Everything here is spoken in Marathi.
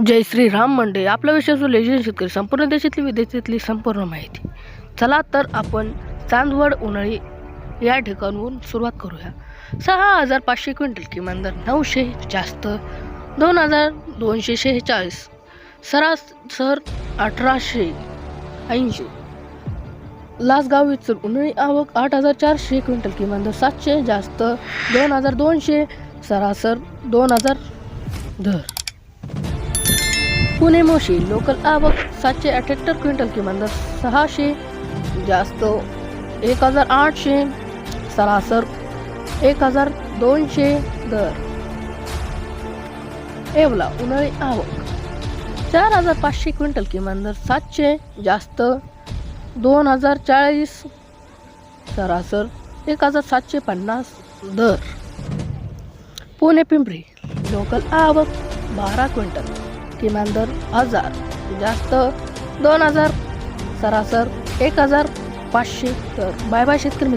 जय श्री राम मंडळी, आपला विषय असो लेजंड शेतकरी, संपूर्ण देशातली विदेशातली संपूर्ण माहिती. चला तर आपण चांदवड उन्हाळी या ठिकाणून सुरुवात करूया. 6,500 क्विंटल, किमान दर 900, जास्त 2,246, सरासर 1,880. लासगाव विचूर उन्हाळी आवक 8,400 क्विंटल, किमान दर 700, जास्त 2,200, सरासर 2,000 दर. पुणे मोशी लोकल आवक 778 क्विंटल, किमान दर 600, जास्त 1,800, सरासर 1,200 दर. येवला उन्हाळी आवक 4,500 क्विंटल, किमान दर 700, जास्त 2,040, सरासर 1,750 दर. पुणे पिंपरी लोकल आवक 12 क्विंटल, किमान दर 1,000, जास्त 2,000, सरासर 1,500 दर. बाय बाय शेतकरी.